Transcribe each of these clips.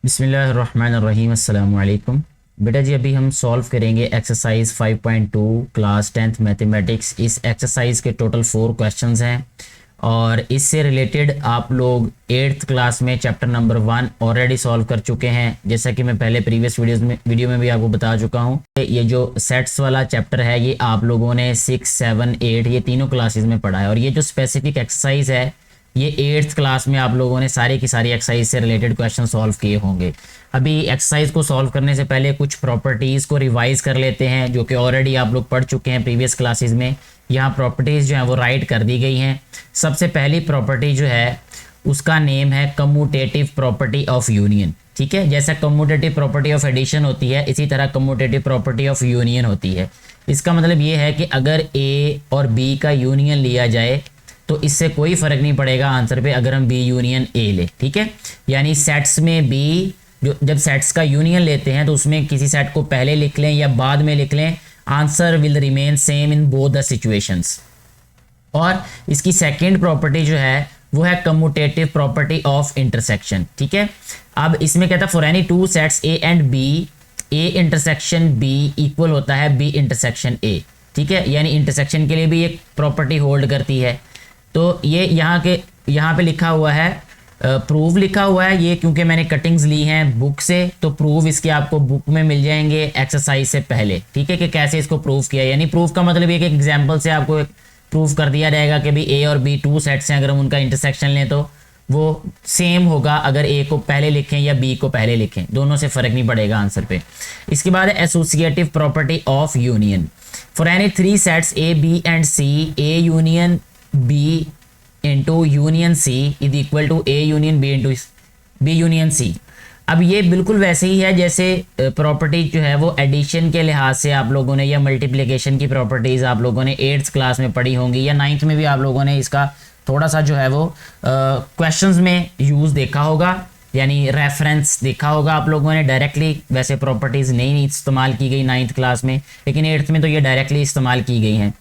बिस्मिल्लाहिर्रहमानिर्रहीम अस्सलाम वालेकुम। बेटा जी अभी हम सॉल्व करेंगे एक्सरसाइज 5.2 क्लास 10th मैथमेटिक्स। इस एक्सरसाइज के टोटल 4 क्वेश्चंस हैं और इससे रिलेटेड आप लोग 8th क्लास में चैप्टर नंबर 1 ऑलरेडी सॉल्व कर चुके हैं। जैसा कि मैं पहले प्रीवियस वीडियो में भी आपको बता चुका हूँ। ये जो सेट्स वाला चैप्टर है ये आप लोगों ने 6, 7, 8 ये तीनों क्लासेस में पढ़ा है और ये जो स्पेसिफिक एक्सरसाइज है ये 8th क्लास में आप लोगों ने सारी की सारी एक्सरसाइज से रिलेटेड क्वेश्चन सॉल्व किए होंगे। अभी एक्सरसाइज को सॉल्व करने से पहले कुछ प्रॉपर्टीज़ को रिवाइज कर लेते हैं जो कि ऑलरेडी आप लोग पढ़ चुके हैं प्रीवियस क्लासेस में। यहाँ प्रॉपर्टीज़ जो हैं वो राइट कर दी गई हैं। सबसे पहली प्रॉपर्टी जो है उसका नेम है कम्यूटेटिव प्रॉपर्टी ऑफ यूनियन। ठीक है, जैसा कम्यूटेटिव प्रॉपर्टी ऑफ एडिशन होती है इसी तरह कम्यूटेटिव प्रॉपर्टी ऑफ यूनियन होती है। इसका मतलब ये है कि अगर ए और बी का यूनियन लिया जाए तो इससे कोई फ़र्क नहीं पड़ेगा आंसर पे अगर हम बी यूनियन ए ले। ठीक है, यानी सेट्स में बी जो जब सेट्स का यूनियन लेते हैं तो उसमें किसी सेट को पहले लिख लें या बाद में लिख लें, answer will remain same in both the situations. और इसकी सेकेंड प्रॉपर्टी जो है वो है कम्यूटेटिव प्रॉपर्टी ऑफ इंटरसेक्शन। ठीक है, अब इसमें कहता है for any two sets A and B, A intersection B equal होता है बी इंटरसेक्शन ए। ठीक है, यानी इंटरसेक्शन के लिए भी एक प्रॉपर्टी होल्ड करती है। तो ये यहाँ पे लिखा हुआ है प्रूव लिखा हुआ है ये, क्योंकि मैंने कटिंग्स ली हैं बुक से तो प्रूव इसके आपको बुक में मिल जाएंगे एक्सरसाइज से पहले। ठीक है, कि कैसे इसको प्रूव किया, यानी प्रूव का मतलब ये कि एग्जाम्पल से आपको प्रूव कर दिया जाएगा कि भाई ए और बी टू सेट्स हैं, अगर हम उनका इंटरसेक्शन लें तो वो सेम होगा अगर ए को पहले लिखें या बी को पहले लिखें, दोनों से फ़र्क नहीं पड़ेगा आंसर पे। इसके बाद है associative property of union. For any three sets A B and C, A union B into union C is equal to A union B into B union C. अब ये बिल्कुल वैसे ही है जैसे प्रॉपर्टी जो है वो एडिशन के लिहाज से आप लोगों ने या मल्टीप्लिकेशन की प्रॉपर्टीज़ आप लोगों ने 8th क्लास में पढ़ी होंगी या 9th में भी आप लोगों ने इसका थोड़ा सा जो है वो क्वेश्चंस में यूज़ देखा होगा, यानी रेफरेंस देखा होगा आप लोगों ने। डायरेक्टली वैसे प्रॉपर्टीज़ नहीं इस्तेमाल की गई 9th क्लास में, लेकिन 8th में तो ये डायरेक्टली इस्तेमाल की गई हैं।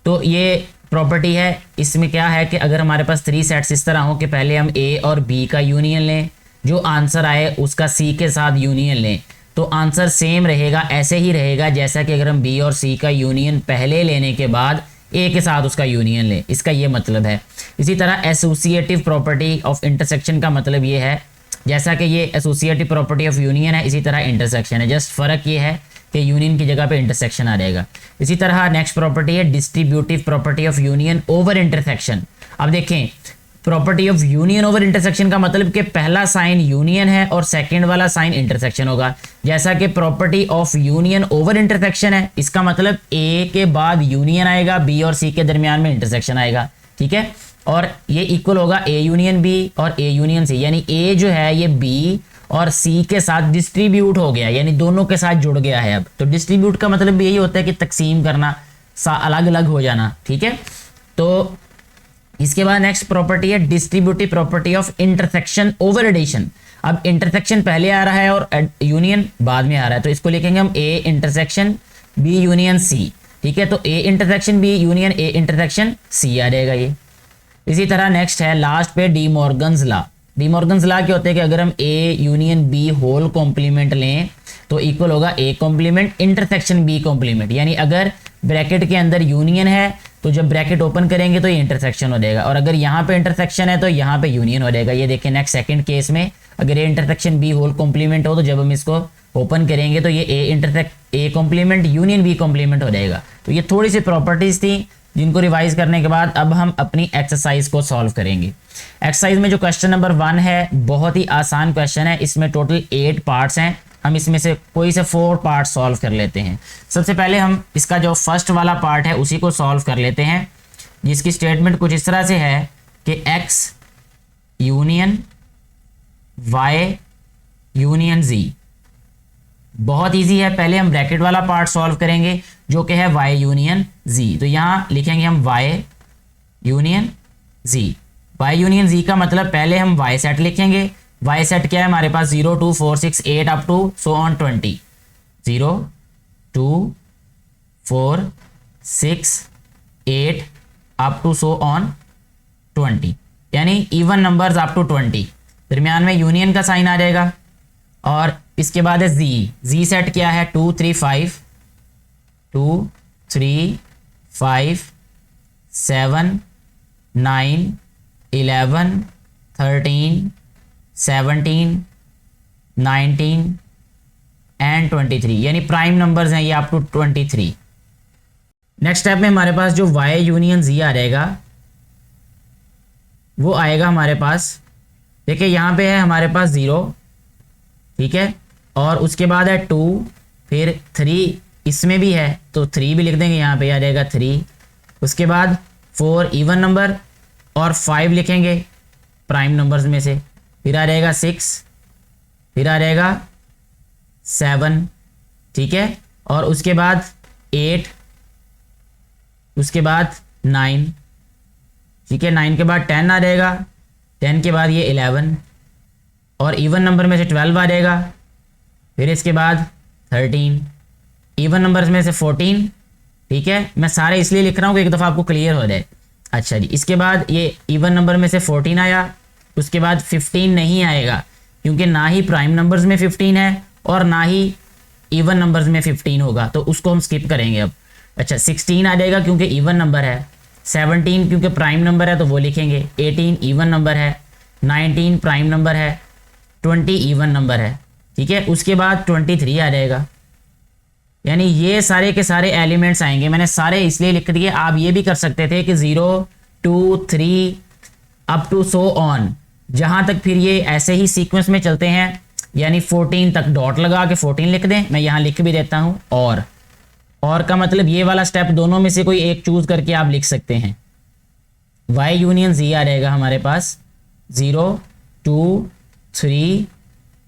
तो ये प्रॉपर्टी है, इसमें क्या है कि अगर हमारे पास 3 सेट्स इस तरह हो कि पहले हम ए और बी का यूनियन लें, जो आंसर आए उसका सी के साथ यूनियन लें, तो आंसर सेम रहेगा, ऐसे ही रहेगा जैसा कि अगर हम बी और सी का यूनियन पहले लेने के बाद ए के साथ उसका यूनियन लें, इसका ये मतलब है। इसी तरह एसोसिएटिव प्रॉपर्टी ऑफ इंटरसेक्शन का मतलब ये है, जैसा कि ये एसोसिएटिव प्रॉपर्टी ऑफ यूनियन है इसी तरह इंटरसेक्शन है, जस्ट फ़र्क ये है कि यूनियन की जगह पे इंटरसेक्शन आ जाएगा। इसी तरह नेक्स्ट प्रॉपर्टी है distributive property of union over intersection. अब देखें property of union over intersection का मतलब कि पहला साइन यूनियन है और सेकंड वाला साइन इंटरसेक्शन होगा, जैसा कि property of union over intersection है, इसका मतलब ए के बाद यूनियन आएगा, बी और सी के दरमियान में इंटरसेक्शन आएगा। ठीक है, और ये इक्वल होगा ए यूनियन बी और ए यूनियन सी, यानी ए जो है ये बी और सी के साथ डिस्ट्रीब्यूट हो गया, यानी दोनों के साथ जुड़ गया है। अब तो डिस्ट्रीब्यूट का मतलब यही होता है कि तकसीम करना, अलग अलग हो जाना। ठीक है, तो इसके बाद नेक्स्ट प्रॉपर्टी है distributive property of intersection over addition. अब इंटरसेक्शन पहले आ रहा है और यूनियन बाद में आ रहा है, तो इसको लिखेंगे हम A intersection B union C. ठीक है, तो A intersection B union A intersection C आ जाएगा ये। इसी तरह नेक्स्ट है लास्ट पे De Morgan's law. De Morgan's law क्या होता है कि अगर हम A union B whole complement लें तो इक्वल होगा A complement intersection B complement, यानी अगर ब्रैकेट के अंदर यूनियन है तो जब ब्रैकेट ओपन करेंगे तो ये इंटरसेक्शन हो जाएगा, और अगर यहाँ पे इंटरसेक्शन है तो यहाँ पे यूनियन हो जाएगा। ये देखिए नेक्स्ट सेकंड केस में अगर A intersection B whole complement हो तो जब हम इसको ओपन करेंगे तो ये A complement union B complement हो जाएगा। तो ये थोड़ी सी प्रॉपर्टीज थी जिनको रिवाइज करने के बाद अब हम अपनी एक्सरसाइज को सॉल्व करेंगे। एक्सरसाइज में जो क्वेश्चन नंबर 1 है बहुत ही आसान क्वेश्चन है, इसमें टोटल 8 पार्ट्स हैं, हम इसमें से कोई से 4 पार्ट सॉल्व कर लेते हैं। सबसे पहले हम इसका जो फर्स्ट वाला पार्ट है उसी को सॉल्व कर लेते हैं, जिसकी स्टेटमेंट कुछ इस तरह से है कि x union y union z। बहुत इजी है, पहले हम ब्रैकेट वाला पार्ट सॉल्व करेंगे जो कि है y यूनियन z। तो यहाँ लिखेंगे हम y union z। y union z का मतलब पहले हम y सेट लिखेंगे। y सेट क्या है हमारे पास 0 2 4 6 8 up to so on 20, 0 2 4 6 8 up to so on 20, यानी इवन नंबर्स अप टू 20। दरमियान में यूनियन का साइन आ जाएगा, और इसके बाद है जी सेट क्या है 2 3 5 2 3 5 7 9 11 13 17 19 एंड 23 यानी प्राइम नंबर्स हैं ये अप टू 23। नेक्स्ट स्टेप में हमारे पास जो y यूनियन z आ जाएगा वो आएगा हमारे पास, देखिए यहाँ पे है हमारे पास 0, ठीक है, और उसके बाद है 2, फिर 3 इसमें भी है तो 3 भी लिख देंगे, यहाँ पे आ जाएगा 3, उसके बाद 4 इवन नंबर और 5 लिखेंगे प्राइम नंबर्स में से, फिर आ जाएगा 6, फिर आ जाएगा 7, ठीक है, और उसके बाद 8, उसके बाद 9, ठीक है, 9 के बाद 10 आ जाएगा, 10 के बाद ये 11 और इवन नंबर में से 12 आ जाएगा, फिर इसके बाद 13 इवन नंबर्स में से 14, ठीक है, मैं सारे इसलिए लिख रहा हूँ कि एक दफ़ा आपको क्लियर हो जाए। अच्छा जी, इसके बाद ये इवन नंबर में से 14 आया, उसके बाद 15 नहीं आएगा क्योंकि ना ही प्राइम नंबर्स में 15 है और ना ही इवन नंबर्स में 15 होगा, तो उसको हम स्किप करेंगे अब। अच्छा 16 आ जाएगा क्योंकि इवन नंबर है, 17 क्योंकि प्राइम नंबर है तो वो लिखेंगे, 18 इवन नंबर है, 19 प्राइम नंबर है, 20 इवन नंबर है, ठीक है, उसके बाद 23 आ जाएगा। यानी ये सारे के सारे एलिमेंट्स आएंगे, मैंने सारे इसलिए लिख दिए, आप ये भी कर सकते थे कि 0 2 3 अप टू सो ऑन, जहाँ तक फिर ये ऐसे ही सीक्वेंस में चलते हैं, यानी 14 तक डॉट लगा के 14 लिख दें, मैं यहाँ लिख भी देता हूँ। और का मतलब ये वाला स्टेप दोनों में से कोई एक चूज करके आप लिख सकते हैं। y यूनियन z आ रहेगा हमारे पास 0 2 3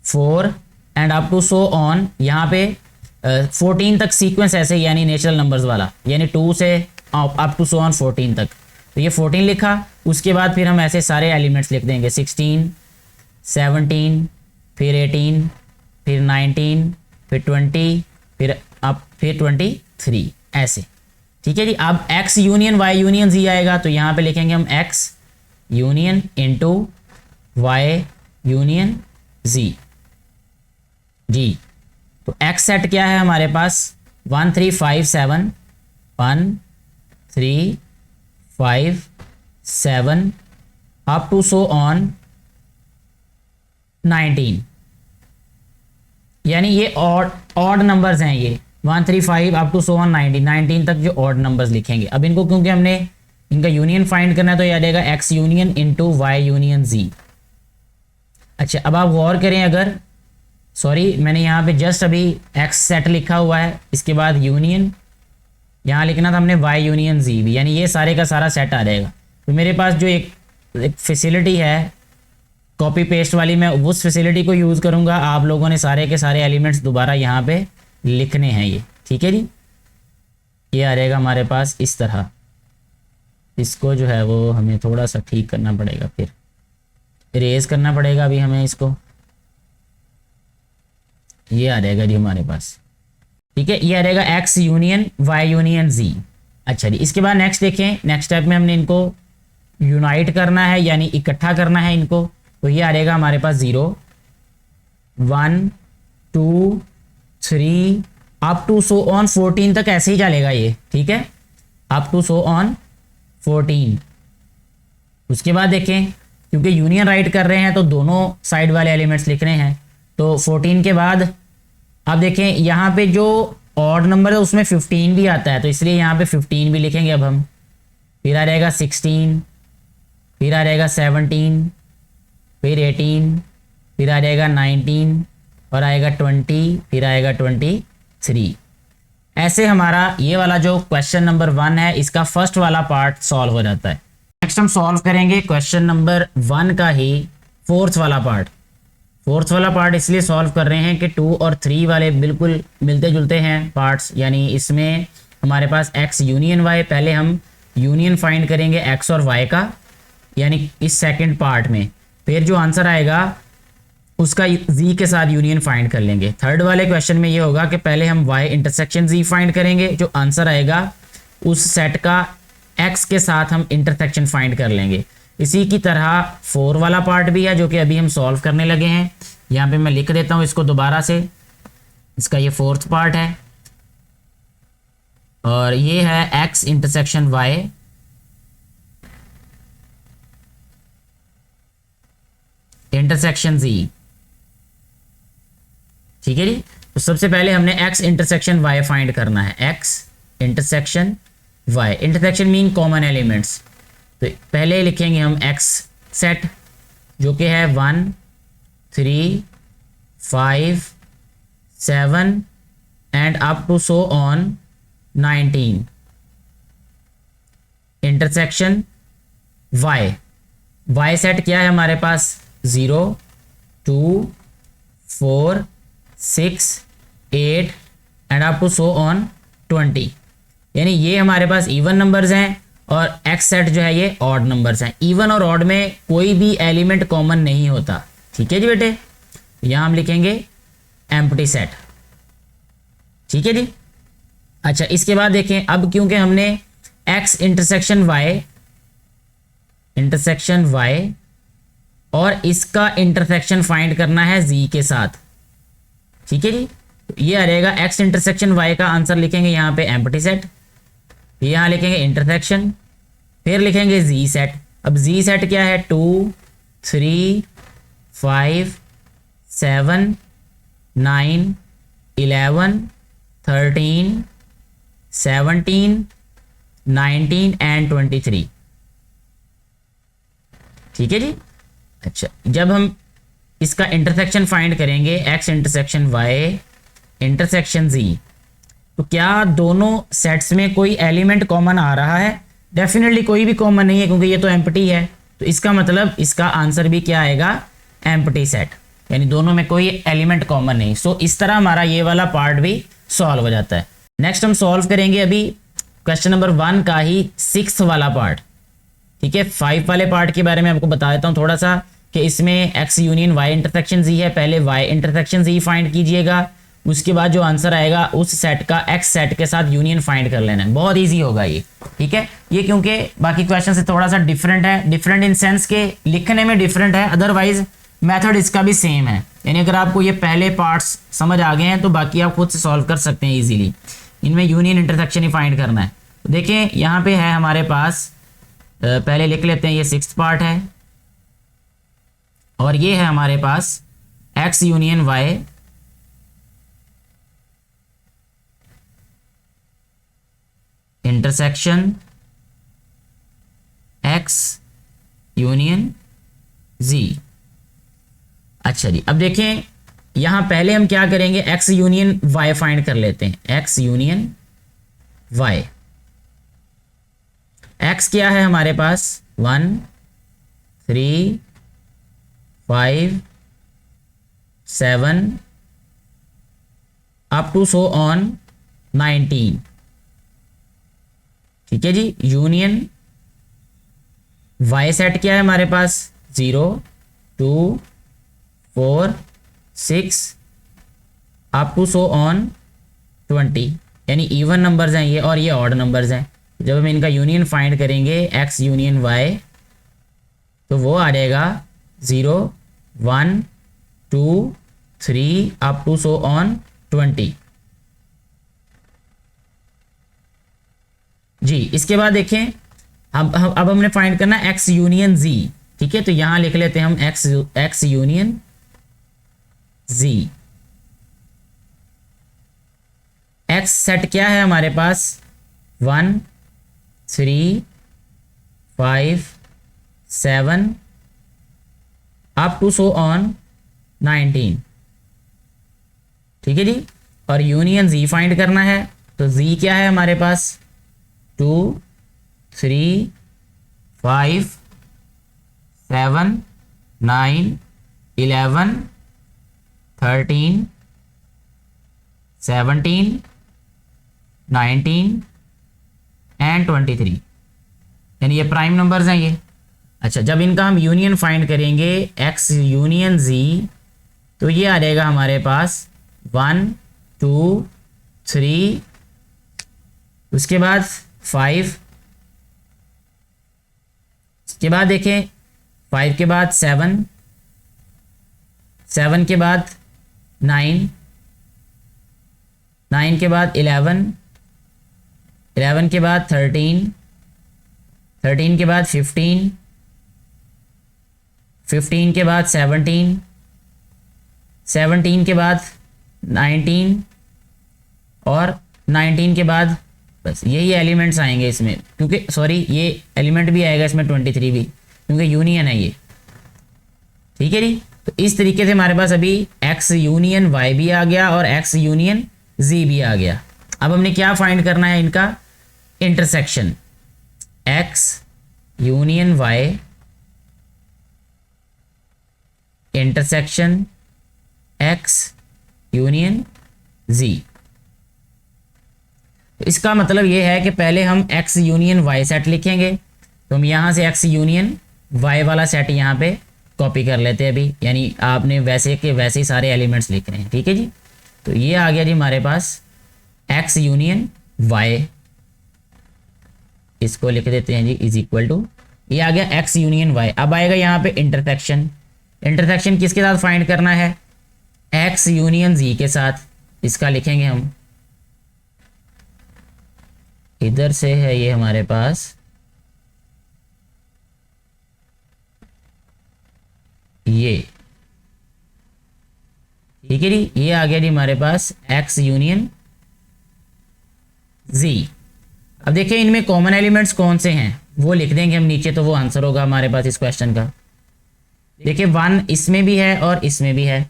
4 and up to so on, यहाँ पे 14 तक सीक्वेंस ऐसे यानी नेचुरल नंबर्स वाला, यानी 2 से अप टू सो ऑन 14 तक, तो ये 14 लिखा, उसके बाद फिर हम ऐसे सारे एलिमेंट्स लिख देंगे 16 17 फिर 18 फिर 19 फिर 20 फिर 23 ऐसे, ठीक है जी। अब x union y union z आएगा तो यहाँ पे लिखेंगे हम x union into y union z जी। तो x सेट क्या है हमारे पास 1 3 5 7 1 3 5 7 अप टू सो ऑन 19, यानी ये ऑड नंबर्स हैं, ये 1 3 5 अप टू सो ऑन 19 तक जो ऑड नंबर्स लिखेंगे। अब इनको क्योंकि हमने इनका यूनियन फाइंड करना है तो ये आ जाएगा x union into Y union z। अच्छा अब आप गौर करें, अगर सॉरी मैंने यहाँ पे जस्ट अभी x सेट लिखा हुआ है, इसके बाद यूनियन यहाँ लिखना था हमने y यूनियन z भी, यानी ये सारे का सारा सेट आ जाएगा। तो मेरे पास जो एक फैसिलिटी है कॉपी पेस्ट वाली, मैं उस फैसिलिटी को यूज़ करूँगा। आप लोगों ने सारे के सारे एलिमेंट्स दोबारा यहाँ पे लिखने हैं ये, ठीक है जी। ये आ जाएगा हमारे पास इस तरह, इसको जो है वो हमें थोड़ा सा ठीक करना पड़ेगा, फिर इरेज करना पड़ेगा अभी हमें इसको। ये आ जाएगा जी हमारे पास, ठीक है, ये आ जाएगा x union y union z। अच्छा जी, इसके बाद नेक्स्ट देखें, नेक्स्ट स्टेप में हमने इनको यूनाइट करना है यानी इकट्ठा करना है इनको, तो ये आ जाएगा हमारे पास 0 1 2 3 अप टू सो ऑन 14 तक ऐसे ही चलेगा ये, ठीक है, अप टू सो ऑन 14। उसके बाद देखें क्योंकि यूनियन राइट कर रहे हैं तो दोनों साइड वाले एलिमेंट्स लिख रहे हैं, तो 14 के बाद अब देखें यहाँ पे जो ऑड नंबर है उसमें 15 भी आता है, तो इसलिए यहाँ पे 15 भी लिखेंगे अब हम। फिर आ जाएगा 16, फिर आ जाएगा 17, फिर 18, फिर आ जाएगा 19 और आएगा 20, फिर आएगा 23। ऐसे हमारा ये वाला जो क्वेश्चन नंबर 1 है इसका फर्स्ट वाला पार्ट सॉल्व हो जाता है। नेक्स्ट हम सॉल्व करेंगे क्वेश्चन नंबर 1 का ही फोर्थ वाला पार्ट। फोर्थ वाला पार्ट इसलिए सॉल्व कर रहे हैं कि 2 और 3 वाले बिल्कुल मिलते जुलते हैं पार्ट्स, यानी इसमें हमारे पास x यूनियन y, पहले हम यूनियन फाइंड करेंगे x और y का, यानी इस सेकंड पार्ट में, फिर जो आंसर आएगा उसका z के साथ यूनियन फाइंड कर लेंगे। थर्ड वाले क्वेश्चन में ये होगा कि पहले हम y इंटरसेक्शन z फाइंड करेंगे, जो आंसर आएगा उस सेट का x के साथ हम इंटरसेक्शन फाइंड कर लेंगे। इसी की तरह 4 वाला पार्ट भी है जो कि अभी हम सॉल्व करने लगे हैं। यहाँ पे मैं लिख देता हूँ इसको दोबारा से। इसका ये फोर्थ पार्ट है और ये है एक्स इंटरसेक्शन वाई इंटरसेक्शन जी। ठीक है जी। तो सबसे पहले हमने एक्स इंटरसेक्शन वाई फाइंड करना है। X intersection Y, intersection mean common elements. तो पहले लिखेंगे हम एक्स सेट जो कि है 1 3 5 7 and up to so on 19। Intersection Y, Y set क्या है हमारे पास 0 2 4 6 8 and up to so on 20। यानी ये हमारे पास इवन नंबर्स हैं और एक्स सेट जो है ये ऑड नंबर्स हैं। इवन और ऑड में कोई भी एलिमेंट कॉमन नहीं होता। ठीक है जी बेटे, यहां हम लिखेंगे एम्प्टी सेट। ठीक है जी। अच्छा, इसके बाद देखें, अब क्योंकि हमने एक्स इंटरसेक्शन वाई और इसका इंटरसेक्शन फाइंड करना है जी के साथ। ठीक है जी। तो ये आ रहेगा एक्स इंटरसेक्शन वाई का आंसर लिखेंगे यहाँ पे एम्प्टी सेट, यहाँ लिखेंगे इंटरसेक्शन, फिर लिखेंगे जी सेट। अब जी सेट क्या है 2 3 5 7 9 11 13 17 19 एंड 23। ठीक है जी। अच्छा, जब हम इसका इंटरसेक्शन फाइंड करेंगे एक्स इंटरसेक्शन वाई इंटरसेक्शन जी, तो क्या दोनों सेट्स में कोई एलिमेंट कॉमन आ रहा है? डेफिनेटली कोई भी कॉमन नहीं है क्योंकि ये तो एम्प्टी है। तो इसका मतलब इसका आंसर भी क्या आएगा? एम्प्टी सेट, यानी दोनों में कोई एलिमेंट कॉमन नहीं। सो इस तरह हमारा ये वाला पार्ट भी सॉल्व हो जाता है। नेक्स्ट हम सॉल्व करेंगे अभी क्वेश्चन नंबर 1 का ही 6th वाला पार्ट। ठीक है, 5 वाले पार्ट के बारे में आपको बता देता हूँ थोड़ा सा कि इसमें एक्स यूनियन वाई इंटरसेक्शन जी है। पहले वाई इंटरसेक्शन जी फाइंड कीजिएगा, उसके बाद जो आंसर आएगा उस सेट का एक्स सेट के साथ यूनियन फाइंड कर लेना है। बहुत इजी होगा ये। ठीक है, ये क्योंकि बाकी क्वेश्चन से थोड़ा सा डिफरेंट है, डिफरेंट इन सेंस के लिखने में डिफरेंट है, अदरवाइज मेथड इसका भी सेम है। यानी अगर आपको ये पहले पार्ट्स समझ आ गए हैं तो बाकी आप खुद से सॉल्व कर सकते हैं इजीली। इनमें यूनियन इंटरसेक्शन ही फाइंड करना है। तो देखिए यहाँ पे है हमारे पास, पहले लिख लेते हैं, ये 6th पार्ट है और ये है हमारे पास X union Y intersection X union Z. अच्छा जी, अब देखें यहां पहले हम क्या करेंगे, एक्स यूनियन वाई फाइंड कर लेते हैं। एक्स यूनियन वाई, एक्स क्या है हमारे पास 1 3 5 7 अप टू सो ऑन 19। ठीक है जी। यूनियन वाई सेट क्या है हमारे पास 0 2 4 6 अप टू सो ऑन 20, यानी इवन नंबर्स हैं ये और ये ऑड नंबर्स हैं। जब हम इनका यूनियन फाइंड करेंगे एक्स यूनियन वाई, तो वो आ जाएगा 0 1 2 3 अप टू सो ऑन 20 जी। इसके बाद देखें अब हमने फाइंड करना एक्स यूनियन जी। ठीक है, तो यहां लिख लेते हैं हम एक्स यूनियन जी। एक्स सेट क्या है हमारे पास 1 3 5 7 अप टू सो ऑन 19। ठीक है जी। और यूनियन जी फाइंड करना है, तो जी क्या है हमारे पास 2 3 5 7 9 11 13 17 19 एंड 23, यानी ये प्राइम नंबर्स हैं ये। अच्छा, जब इनका हम यूनियन फाइंड करेंगे एक्स यूनियन जी, तो ये आ जाएगा हमारे पास 1 2 3, उसके बाद 5, उसके बाद देखें 5 के बाद 7, 7 के बाद 9, 9 के बाद 11, 11 के बाद 13, 13 के बाद 15, 15 के बाद 17, 17 के बाद 19 और 19 के बाद बस यही एलिमेंट्स आएंगे इसमें, क्योंकि सॉरी ये एलिमेंट भी आएगा इसमें 23 भी, क्योंकि यूनियन है ये। ठीक है जी। तो इस तरीके से हमारे पास अभी x यूनियन y भी आ गया और x यूनियन z भी आ गया। अब हमने क्या फाइंड करना है, इनका intersection, x union y intersection x union z। तो इसका मतलब ये है कि पहले हम x यूनियन y सेट लिखेंगे, तो हम यहाँ से x यूनियन y वाला सेट यहाँ पे कॉपी कर लेते हैं अभी, यानी आपने वैसे के वैसे ही सारे एलिमेंट्स लिख रहे हैं। ठीक है जी। तो ये आ गया जी हमारे पास x यूनियन y, इसको लिख देते हैं जी इज इक्वल टू, ये आ गया x यूनियन y। अब आएगा यहाँ पे इंटरसेक्शन, इंटरसेक्शन किसके साथ फाइंड करना है, x यूनियन z के साथ। इसका लिखेंगे हम, इधर से है ये हमारे पास ये, ठीक है जी। ये आ गया जी हमारे पास x यूनियन z। अब देखिए इनमें कॉमन एलिमेंट्स कौन से हैं वो लिख देंगे हम नीचे, तो वो आंसर होगा हमारे पास इस क्वेश्चन का। देखिए 1 इसमें भी है और इसमें भी है,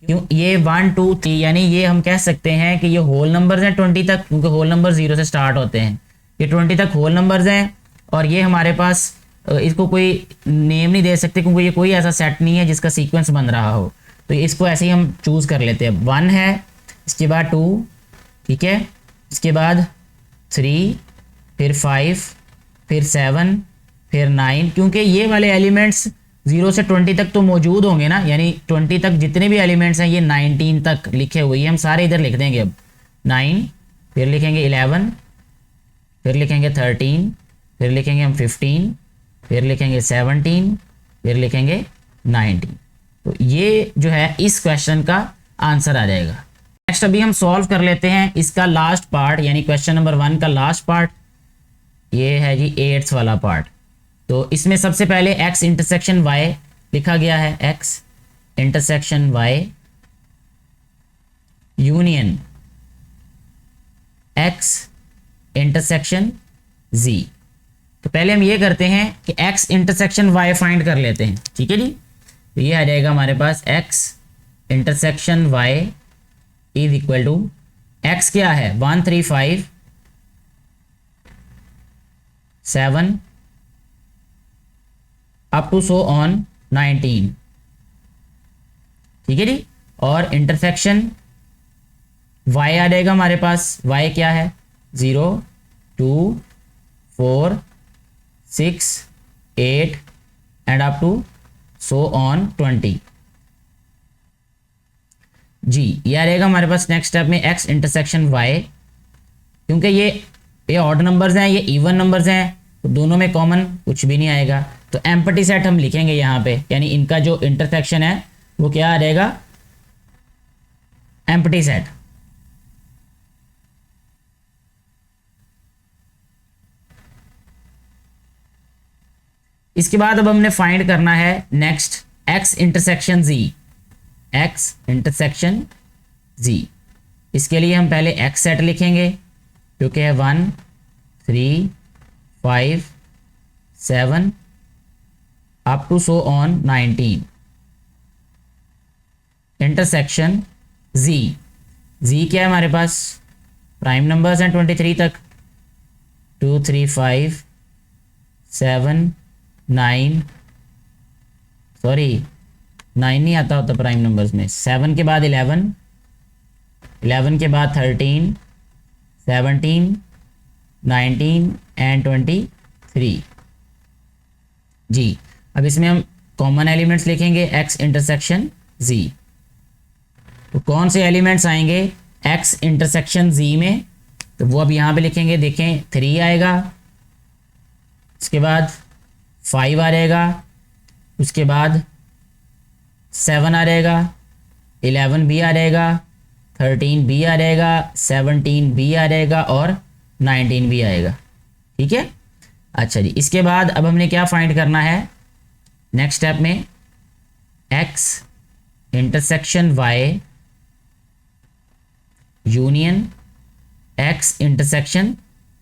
क्यों, ये 1 2 3 यानी ये हम कह सकते हैं कि ये होल नंबर्स हैं 20 तक, क्योंकि होल नंबर 0 से स्टार्ट होते हैं। ये 20 तक होल नंबर्स हैं और ये हमारे पास इसको कोई नेम नहीं दे सकते, क्योंकि ये कोई ऐसा सेट नहीं है जिसका सीक्वेंस बन रहा हो, तो इसको ऐसे ही हम चूज़ कर लेते हैं। 1 है, इसके बाद 2, ठीक है, इसके बाद 3, फिर 5, फिर 7, फिर 9, क्योंकि ये वाले एलिमेंट्स 0 से 20 तक तो मौजूद होंगे ना, यानी 20 तक जितने भी एलिमेंट्स हैं ये 19 तक लिखे हुए हैं, हम सारे इधर लिख देंगे। अब 9, फिर लिखेंगे 11, फिर लिखेंगे 13, फिर लिखेंगे हम 15, फिर लिखेंगे 17, फिर लिखेंगे 19। तो ये जो है इस क्वेश्चन का आंसर आ जाएगा। नेक्स्ट अभी हम सॉल्व कर लेते हैं इसका लास्ट पार्ट, यानी क्वेश्चन नंबर 1 का लास्ट पार्ट, ये है जी 8th वाला पार्ट। तो इसमें सबसे पहले x इंटरसेक्शन y लिखा गया है, x intersection y union x intersection z। तो पहले हम ये करते हैं कि x इंटरसेक्शन y फाइंड कर लेते हैं। ठीक है जी। तो ये आ जाएगा हमारे पास x intersection y is equal to, x क्या है 1 3 5 7 अप टू सो ऑन 19। ठीक है जी। और इंटरसेक्शन y आ जाएगा हमारे पास, y क्या है 0 2 4 6 8 and up to so on 20 जी। ये आ रहेगा हमारे पास नेक्स्ट स्टेप में x इंटरसेक्शन y, क्योंकि ये ऑड नंबर्स हैं, ये इवन नंबर्स हैं, तो दोनों में कॉमन कुछ भी नहीं आएगा, तो एम्प्टी सेट हम लिखेंगे यहाँ पे, यानी इनका जो इंटरसेक्शन है वो क्या आ जाएगा, एम्प्टी सेट। इसके बाद अब हमने फाइंड करना है next x intersection z, x intersection z। इसके लिए हम पहले x सेट लिखेंगे जो कि है 1 3 5 7 up to so on 19। Intersection z, z क्या है हमारे पास, प्राइम नंबर्स हैं 23 तक, 2 3 5 7 9, सॉरी 9 नहीं आता होता प्राइम नंबर्स में, 7 के बाद 11, 11 के बाद 13 17 19 एंड 23 जी। अब इसमें हम कॉमन एलिमेंट्स लिखेंगे x इंटरसेक्शन z। तो कौन से एलिमेंट्स आएंगे x इंटरसेक्शन z में, तो वो अब यहाँ पे लिखेंगे। देखें 3 आएगा, उसके बाद 5 आ जाएगा, उसके बाद 7 आ रहेगा, 11 भी आ रहेगा, 13 भी आ रहेगा, 17 भी आ रहेगा और 19 भी आएगा। ठीक है, अच्छा जी, इसके बाद अब हमने क्या फाइंड करना है नेक्स्ट स्टेप में, x intersection y union x intersection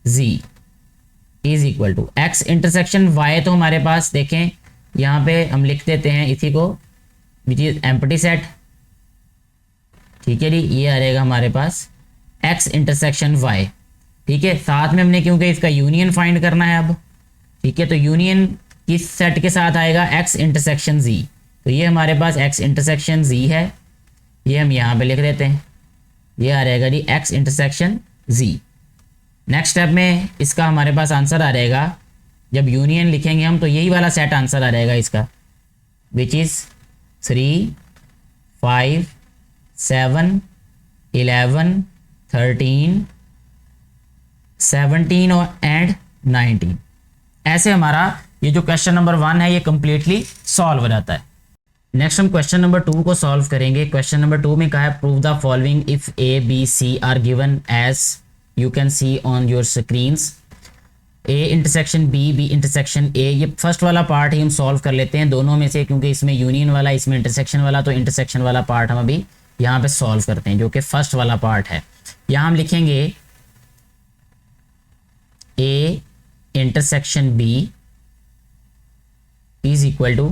z is equal to x intersection y। तो हमारे पास देखें यहाँ पे हम लिख देते हैं इसी को, विच इज एम्प्टी सेट। ठीक है जी, ये आ रहेगा हमारे पास x इंटरसेक्शन y। ठीक है, साथ में हमने क्योंकि इसका यूनियन फाइंड करना है अब। ठीक है, तो यूनियन किस सेट के साथ आएगा, x इंटरसेक्शन z। तो ये हमारे पास x इंटरसेक्शन z है, ये हम यहाँ पे लिख देते हैं, ये आ रहेगा जी x intersection z। Next step में इसका हमारे पास आंसर आ रहेगा, जब यूनियन लिखेंगे हम तो यही वाला सेट आंसर आ रहेगा इसका, विच इज़ 3 5 7 11 13 17 और एंड 19। ऐसे हमारा ये जो क्वेश्चन नंबर 1 है ये कंप्लीटली सॉल्व हो जाता है। नेक्स्ट हम क्वेश्चन नंबर 2 को सॉल्व करेंगे। क्वेश्चन नंबर 2 में कहा है prove the following if A B C are given as you can see on your screens. A intersection B, B intersection A, ये फर्स्ट वाला पार्ट ही हम सॉल्व कर लेते हैं दोनों में से, क्योंकि इसमें यूनियन वाला इसमें इंटरसेक्शन वाला, तो इंटरसेक्शन वाला पार्ट हम अभी यहाँ पे सॉल्व करते हैं जो कि फर्स्ट वाला पार्ट है। यहाँ हम लिखेंगे A intersection B is equal to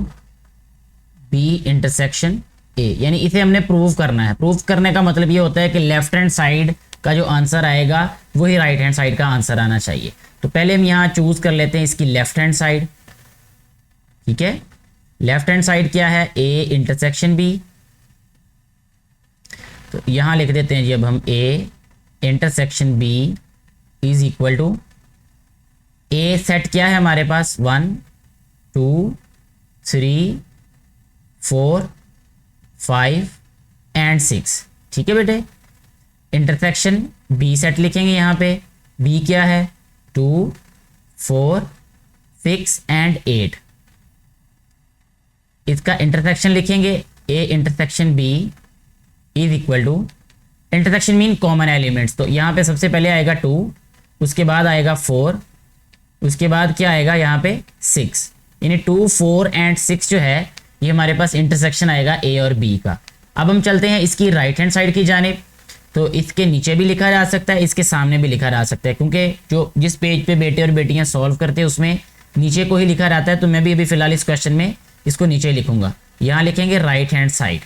B intersection A, यानी इसे हमने प्रूव करना है। प्रूव करने का मतलब ये होता है कि लेफ्ट हैंड साइड का जो आंसर आएगा वही राइट हैंड साइड का आंसर आना चाहिए। तो पहले हम यहाँ चूज कर लेते हैं इसकी लेफ्ट हैंड साइड। ठीक है, लेफ्ट हैंड साइड क्या है, ए इंटरसेक्शन बी। तो यहाँ लिख देते हैं जी अब हम A intersection B is equal to, A set क्या है हमारे पास 1 2 3 4 5 एंड 6। ठीक है बेटे, इंटरसेक्शन बी सेट लिखेंगे यहाँ पे, बी क्या है 2 4 6 एंड 8। इसका इंटरसेक्शन लिखेंगे A intersection B is equal to, intersection mean common elements. तो यहाँ पे सबसे पहले आएगा 2, उसके बाद आएगा 4, उसके बाद क्या आएगा यहाँ पे 6, यानी 2 4 एंड 6 जो है ये हमारे पास इंटरसेक्शन आएगा ए और बी का। अब हम चलते हैं इसकी राइट हैंड साइड की जानिब। तो इसके नीचे भी लिखा जा सकता है, इसके सामने भी लिखा जा सकता है, क्योंकि जो जिस पेज पे बेटे और बेटियां सॉल्व करते हैं उसमें नीचे को ही लिखा रहता है। तो मैं भी अभी फिलहाल इस क्वेश्चन में इसको नीचे लिखूंगा। यहाँ लिखेंगे right hand side.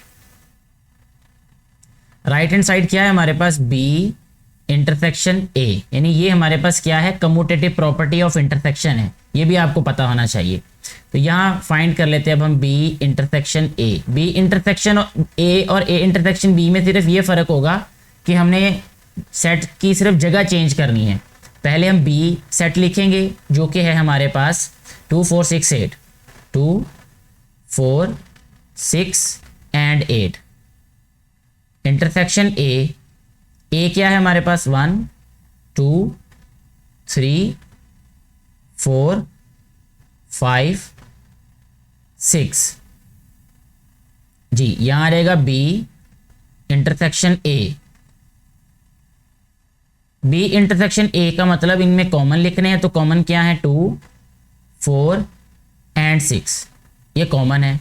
Right hand side क्या है हमारे पास, बी इंटरसेक्शन ए, यानी ये हमारे पास क्या है, कम्यूटेटिव प्रॉपर्टी ऑफ इंटरसेक्शन है, ये भी आपको पता होना चाहिए। तो यहाँ फाइंड कर लेते हैं अब हम B intersection A. B intersection A और ए इंटरसेक्शन बी में सिर्फ ये फर्क होगा कि हमने सेट की सिर्फ जगह चेंज करनी है। पहले हम बी सेट लिखेंगे जो कि है हमारे पास 2 4 6 8, 2 4 6 एंड 8। इंटरसेक्शन ए, ए क्या है हमारे पास 1 2 3 4 5 6 जी। यहां रहेगा B intersection A. B intersection A का मतलब इनमें कॉमन लिखने हैं, तो कॉमन क्या है 2 4 एंड 6, ये कॉमन है।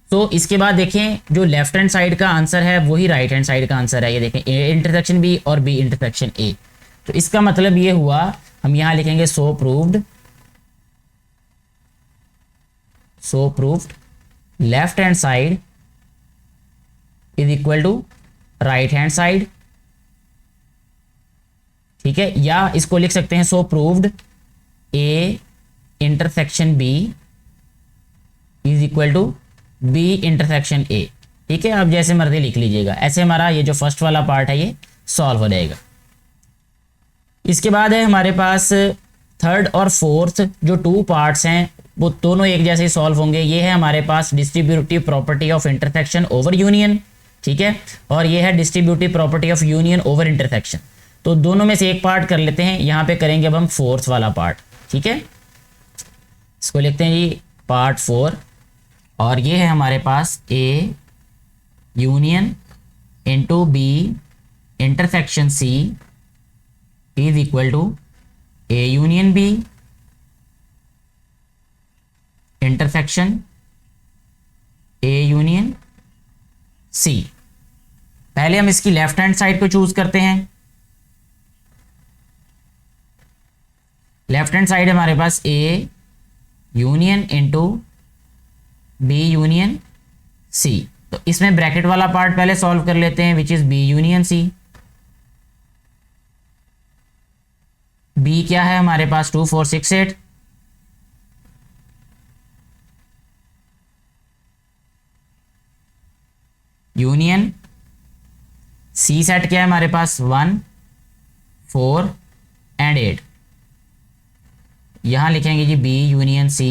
तो इसके बाद देखें जो लेफ्ट हैंड साइड का आंसर है वही राइट हैंड साइड का आंसर है। ये देखें ए इंटरसेक्शन बी और बी इंटरसेक्शन ए। तो इसका मतलब ये हुआ, हम यहां लिखेंगे so proved left hand side is equal to right hand side. ठीक है, या इसको लिख सकते हैं so proved A intersection B is equal to B intersection A. ठीक है, आप जैसे मर्जी लिख लीजिएगा। ऐसे हमारा ये जो फर्स्ट वाला पार्ट है ये सॉल्व हो जाएगा। इसके बाद है हमारे पास थर्ड और फोर्थ जो 2 पार्ट्स हैं वो दोनों एक जैसे ही सॉल्व होंगे। ये है हमारे पास distributive property of intersection over union. ठीक है, और ये है distributive property of union over intersection. तो दोनों में से एक पार्ट कर लेते हैं, यहाँ पे करेंगे अब हम फोर्थ वाला पार्ट। ठीक है, इसको लिखते हैं जी पार्ट 4, और ये है हमारे पास A union into B intersection C is equal to A union B intersection A union C. पहले हम इसकी लेफ्ट हैंड साइड को चूज करते हैं। लेफ्ट हैंड साइड हमारे पास A union into B union C. तो इसमें ब्रैकेट वाला पार्ट पहले सॉल्व कर लेते हैं, which is B union C. B क्या है हमारे पास 2 4 6 8। यूनियन सी सेट क्या है हमारे पास 1 4 एंड 8। यहां लिखेंगे जी B union C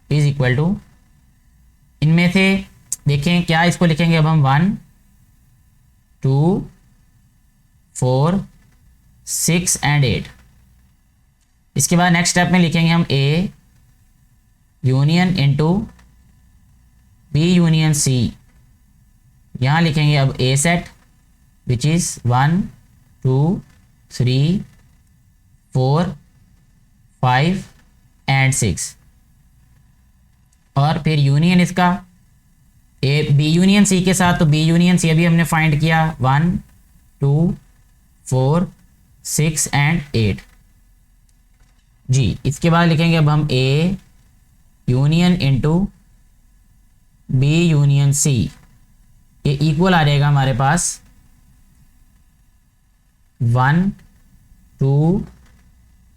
is equal to, इनमें से देखें क्या इसको लिखेंगे अब हम 1 2 4 6 एंड 8। इसके बाद नेक्स्ट स्टेप में लिखेंगे हम A union into B union C. यहां लिखेंगे अब A set which is 1 2 3 4 5 and 6, और फिर यूनियन इसका ए बी यूनियन सी के साथ। तो बी यूनियन सी अभी हमने फाइंड किया 1 2 4 6 एंड 8 जी। इसके बाद लिखेंगे अब हम A union into B union C. ये इक्वल आ जाएगा हमारे पास 1 2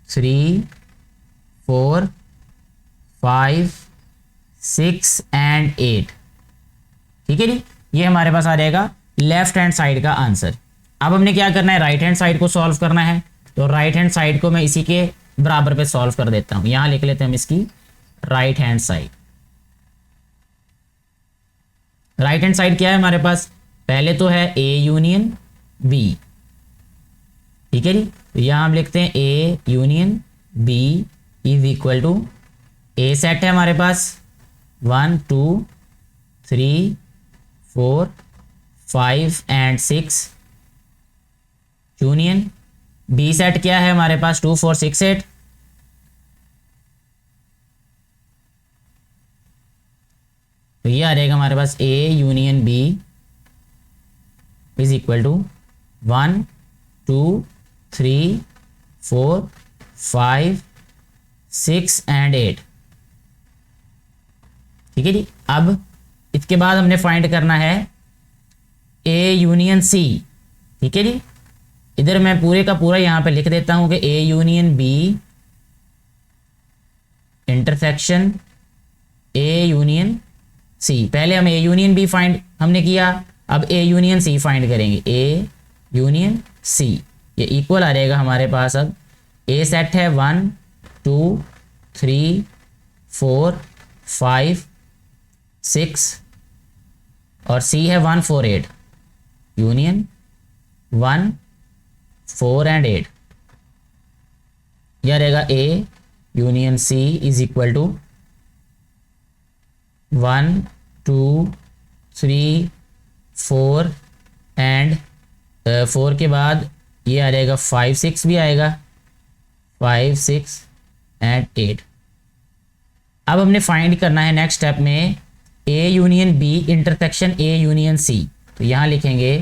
3 4 5 6 एंड 8। ठीक है जी, ये हमारे पास आ जाएगा लेफ्ट हैंड साइड का आंसर। अब हमने क्या करना है, राइट हैंड साइड को सॉल्व करना है। तो राइट हैंड साइड को मैं इसी के बराबर पे सॉल्व कर देता हूं। यहां लिख लेते हैं हम इसकी right hand side. Right hand side क्या है हमारे पास, पहले तो है ए यूनियन बी। ठीक है जी, तो यहां हम लिखते हैं A union B is equal to, A set है हमारे पास 1 2 3 4 5 एंड 6। यूनियन बी सेट क्या है हमारे पास 2 4 6 8। तो ये आ जाएगा हमारे पास A union B is equal to 1 2 3 4 5 6 and 8। ठीक है जी, अब इसके बाद हमने फाइंड करना है ए यूनियन सी। ठीक है जी, इधर मैं पूरे का पूरा यहां पे लिख देता हूं कि A union B intersection A union C. पहले हम ए यूनियन बी फाइंड हमने किया, अब ए यूनियन सी फाइंड करेंगे। ए यूनियन सी ये इक्वल आ जाएगा हमारे पास। अब ए सेट है 1 2 3 4 5 6 और सी है 1 4 8। Union 1 4 and 8। यह रहेगा A union C is equal to 1 2 3 4 and 4 के बाद ये आ जाएगा 5 6 भी आएगा, 5 6 एंड 8। अब हमने फाइंड करना है नेक्स्ट स्टेप में A union B intersection A union C. तो यहां लिखेंगे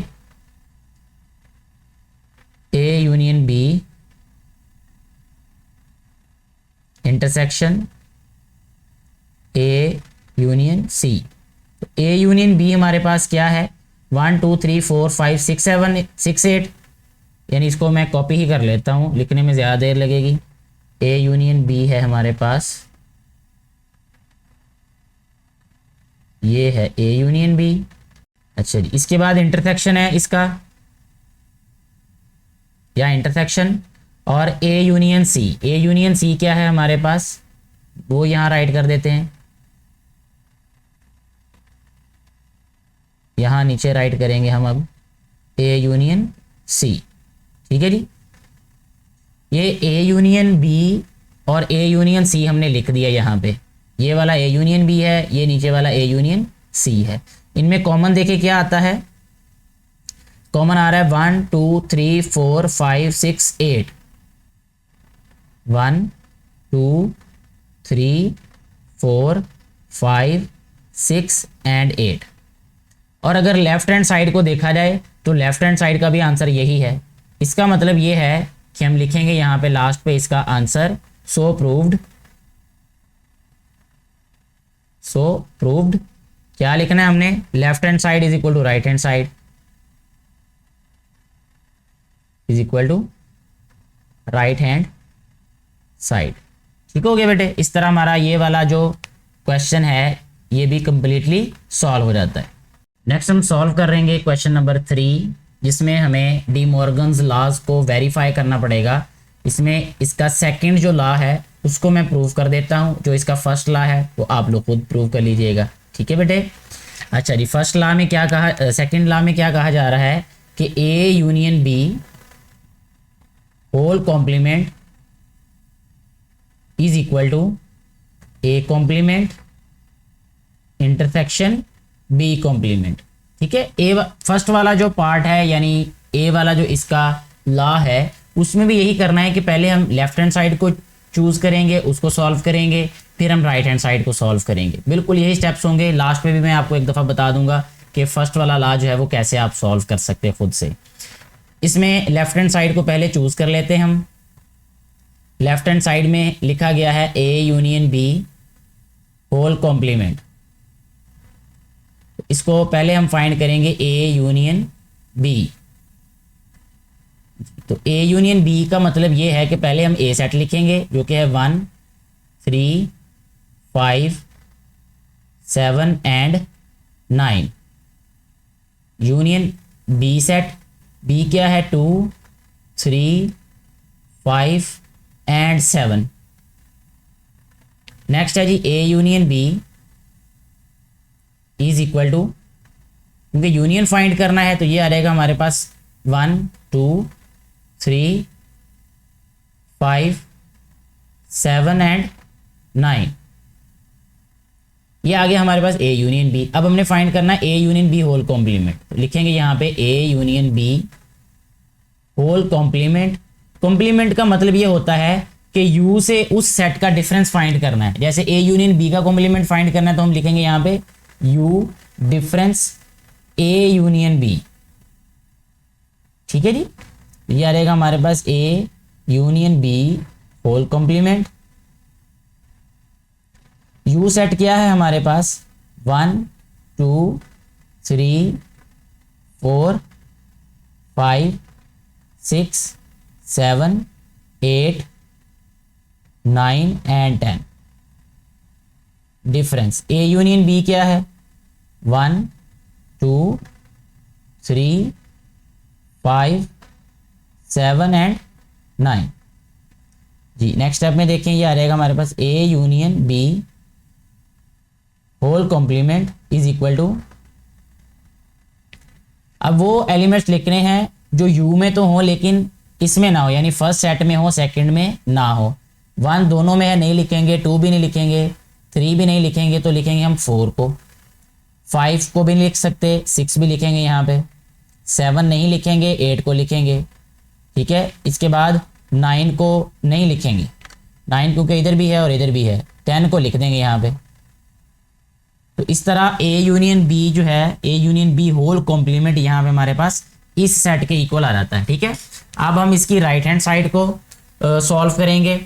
A union B intersection A union C. तो ए यूनियन बी हमारे पास क्या है 1 2 3 4 5 6 7 6 8। यानी इसको मैं कॉपी ही कर लेता हूँ, लिखने में ज़्यादा देर लगेगी। ए यूनियन बी है हमारे पास, ये है ए यूनियन बी। अच्छा जी, इसके बाद इंटरसेक्शन है इसका, या इंटरसेक्शन और ए यूनियन सी। ए यूनियन सी क्या है हमारे पास, वो यहाँ राइट कर देते हैं, यहाँ नीचे राइट करेंगे हम अब ए यूनियन सी। ठीक है जी, ये ए यूनियन बी और ए यूनियन सी हमने लिख दिया यहाँ पे। ये वाला ए यूनियन बी है, ये नीचे वाला ए यूनियन सी है। इनमें कॉमन देखे क्या आता है, कॉमन आ रहा है 1 2 3 4 5 6 8, 1 2 3 4 5 6 एंड 8। और अगर लेफ्ट हैंड साइड को देखा जाए तो लेफ्ट हैंड साइड का भी आंसर यही है। इसका मतलब ये है कि हम लिखेंगे यहाँ पे लास्ट पे इसका आंसर सो प्रूव्ड। क्या लिखना है हमने, left hand side is equal to right hand side is equal to right hand side. ठीक हो गया बेटे। इस तरह हमारा ये वाला जो क्वेश्चन है ये भी कंप्लीटली सॉल्व हो जाता है। नेक्स्ट हम सॉल्व कर रहेंगे क्वेश्चन नंबर 3, जिसमें हमें डी मॉर्गन्स लॉज को वेरीफाई करना पड़ेगा। इसमें इसका सेकंड जो लॉ है उसको मैं प्रूव कर देता हूँ, जो इसका फर्स्ट लॉ है वो आप लोग खुद प्रूव कर लीजिएगा। ठीक है बेटे। अच्छा जी, फर्स्ट लॉ में क्या कहा, सेकंड लॉ में क्या कहा जा रहा है कि A union B whole complement is equal to A complement intersection B complement. ठीक है। ए फर्स्ट वाला जो पार्ट है यानी ए वाला जो इसका लॉ है उसमें भी यही करना है कि पहले हम लेफ्ट हैंड साइड को चूज करेंगे, उसको सॉल्व करेंगे, फिर हम राइट हैंड साइड को सॉल्व करेंगे। बिल्कुल यही स्टेप्स होंगे। लास्ट में भी मैं आपको एक दफ़ा बता दूंगा कि फर्स्ट वाला लॉ जो है वो कैसे आप सॉल्व कर सकते हैं खुद से। इसमें लेफ्ट हैंड साइड को पहले चूज कर लेते हैं हम। लेफ्ट हैंड साइड में लिखा गया है A union B whole complement. इसको पहले हम फाइंड करेंगे ए यूनियन बी। तो ए यूनियन बी का मतलब ये है कि पहले हम ए सेट लिखेंगे जो कि है 1 3 5 7 and 9। Union B set, B क्या है 2 3 5 एंड 7। नेक्स्ट है जी A union B is equal to, क्योंकि यूनियन फाइंड करना है तो ये आ जाएगा हमारे पास 1 2 3 5 7 एंड 9। ये आ गया हमारे पास ए यूनियन बी। अब हमने फाइंड करना है A union B whole complement. तो लिखेंगे यहाँ पे A union B whole complement. Complement का मतलब ये होता है कि यू से उस सेट का डिफरेंस फाइंड करना है। जैसे ए यूनियन बी का कॉम्प्लीमेंट फाइंड करना है तो हम लिखेंगे यहाँ पे U difference A union B. ठीक है जी। ये आ रहेगा हमारे पास A union B whole complement. U set क्या है हमारे पास 1 2 3 4 5 6 7 8 9 and 10। Difference A union B क्या है 1 2 3 5 7 एंड 9 जी। नेक्स्ट स्टेप में देखें ये आ रहेगा हमारे पास A union B whole complement is equal to, अब वो एलिमेंट्स लिखने हैं जो यू में तो हो लेकिन इसमें ना हो, यानी फर्स्ट सेट में हो सेकंड में ना हो। 1 दोनों में है नहीं लिखेंगे, 2 भी नहीं लिखेंगे, 3 भी नहीं लिखेंगे, तो लिखेंगे हम 4 को। 5 को भी नहीं लिख सकते, 6 भी लिखेंगे यहाँ पे, 7 नहीं लिखेंगे, 8 को लिखेंगे। ठीक है। इसके बाद 9 को नहीं लिखेंगे, 9 क्योंकि इधर भी है और इधर भी है, 10 को लिख देंगे यहाँ पे। तो इस तरह ए यूनियन बी जो है A union B whole complement यहाँ पे हमारे पास इस सेट के इक्वल आ जाता है। ठीक है। अब हम इसकी राइट हैंड साइड को सॉल्व करेंगे।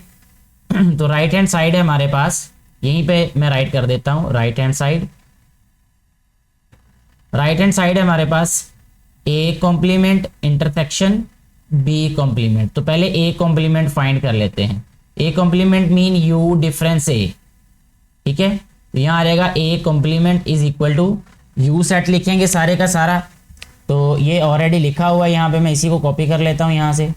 तो राइट हैंड साइड है हमारे पास, यहीं पे मैं राइट कर देता हूँ right hand side. Right hand side है हमारे पास A complement intersection B complement. तो पहले ए कॉम्प्लीमेंट फाइंड कर लेते हैं। A complement mean U difference A. ठीक है। तो यहाँ आ जाएगा A complement is equal to U set लिखेंगे सारे का सारा। तो ये ऑलरेडी लिखा हुआ है यहाँ पे, मैं इसी को कॉपी कर लेता हूँ यहाँ से।